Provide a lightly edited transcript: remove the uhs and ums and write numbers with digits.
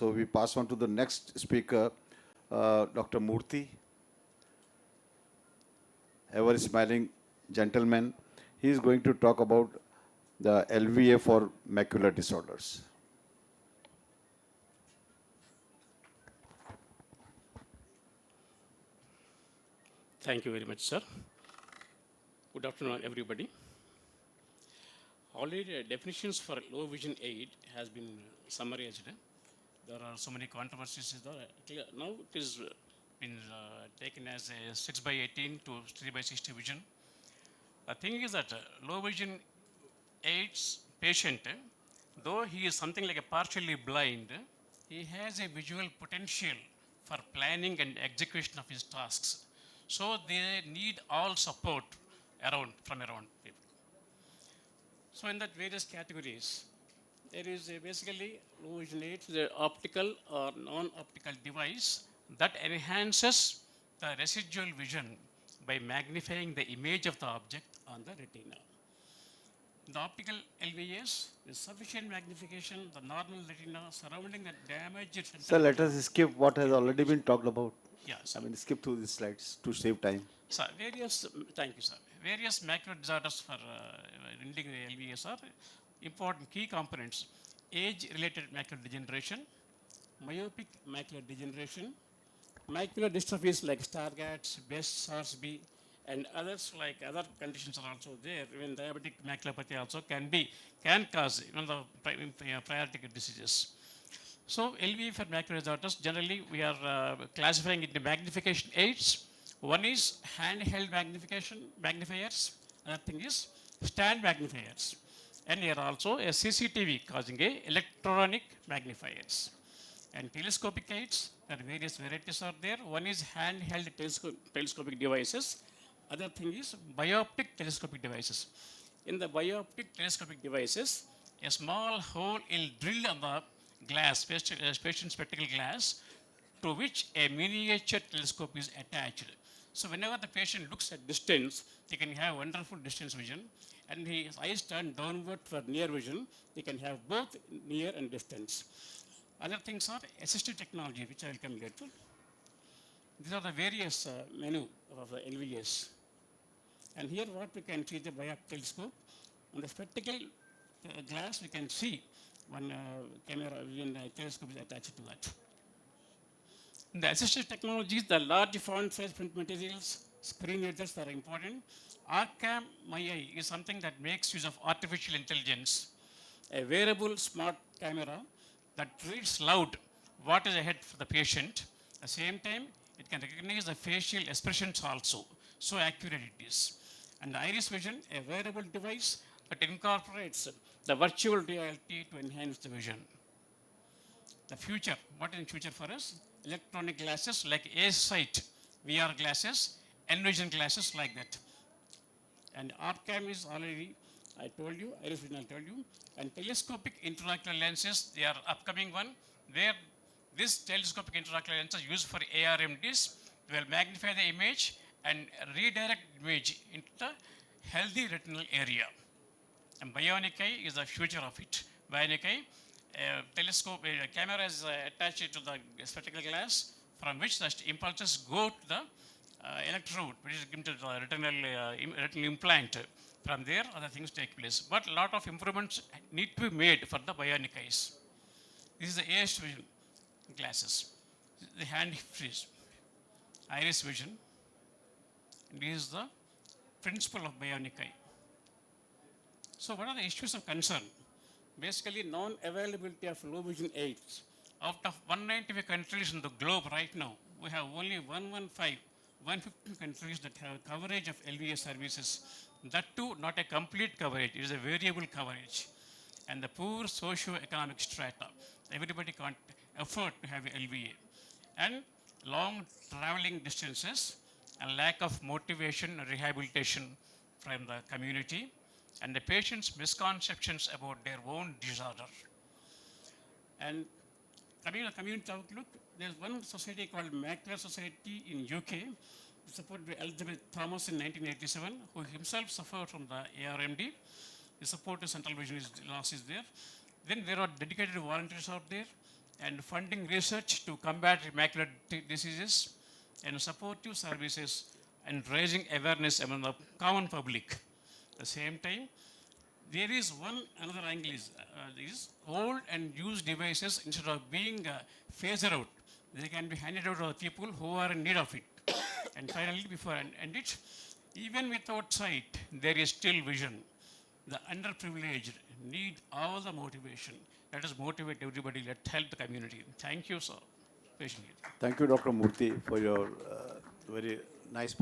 So we pass on to the next speaker, Dr. Murthy, ever smiling gentleman. He is going to talk about the LVA for macular disorders. Thank you very much, sir. Good afternoon, everybody. Already, definitions for low vision aid has been summarized. There are so many controversies. Now it is been taken as a 6 by 18 to 3 by 60 vision. The thing is that low vision aids patient, though he is something like a partially blind, he has a visual potential for planning and execution of his tasks. So they need all support from around people. So in that various categories, there is basically low vision aids, the optical or non-optical device that enhances the residual vision by magnifying the image of the object on the retina. The optical LVAs with sufficient magnification, the normal retina surrounding the damaged. Sir, let us skip what has already been talked about. Yeah, sir. I mean, skip through these slides to save time. Sir, thank you, sir. Various macular disorders for ending the LVAs are important key components. Age-related macular degeneration, myopic macular degeneration, macular dystrophies like Stargardt's, Best, SARS-B, and others like other conditions are also there. Even diabetic maculopathy also can cause the priority diseases. So LV for macular disorders, generally we are classifying into magnification aids. One is handheld magnifiers. Another thing is stand magnifiers. And here also a CCTV causing a electronic magnifiers. And telescopic aids, there are various varieties are there. One is handheld telescopic devices. Other thing is bioptic telescopic devices. In the bioptic telescopic devices, a small hole is drilled on the glass, patient spectacle glass, to which a miniature telescope is attached. So whenever the patient looks at distance, he can have wonderful distance vision, and his eyes turn downward for near vision. He can have both near and distance. Other things are assistive technology, which I will come later. These are the various menu of the LVS. And here what we can see the bioptic telescope. On the spectacle glass, we can see one camera vision telescope is attached to that. In the assistive technologies, the large font size print materials, screen readers are important. Arcam My is something that makes use of artificial intelligence. A wearable smart camera that reads loud what is ahead for the patient. At the same time, it can recognize the facial expressions also. So accurate it is. And the iris vision, a wearable device that incorporates the virtual reality to enhance the vision. The future, what is in future for us? Electronic glasses like A-Sight, VR glasses, Envision glasses like that. And Arcam is already, I told you, iris vision I told you. And telescopic intraocular lenses, they are upcoming one, where this telescopic intraocular lenses used for ARMDs will magnify the image and redirect image into the healthy retinal area. And bionic eye is the future of it. Bionic eye, telescope, camera is attached to the spectacle glass, from which the impulses go to the electrode, which is given to the retinal implant. From there, other things take place. But a lot of improvements need to be made for the bionic eyes. This is the AIOS vision glasses, the hand freeze, iris vision. This is the principle of bionic eye. So what are the issues of concern? Basically, non-availability of low vision aids. Out of 195 countries in the globe right now, we have only 115 countries that have coverage of LVA services. That too, not a complete coverage, it is a variable coverage. And the poor socio-economic strata, everybody can't afford to have LVA. And long traveling distances, and lack of motivation and rehabilitation from the community, and the patient's misconceptions about their own disorder. And coming to the community outlook, there's one society called Macular Society in UK, supported by Elizabeth Thomas in 1987, who himself suffered from the ARMD. The support to central vision loss is there. Then there are dedicated volunteers out there, and funding research to combat macular diseases and supportive services and raising awareness among the common public. At the same time, there is another angle is old and used devices instead of being phased out, they can be handed out to people who are in need of it. And finally, before I end it, even without sight, there is still vision. The underprivileged need all the motivation. Let us motivate everybody. Let's help the community. Thank you, sir. Patiently. Thank you, Dr. Murthy, for your very nice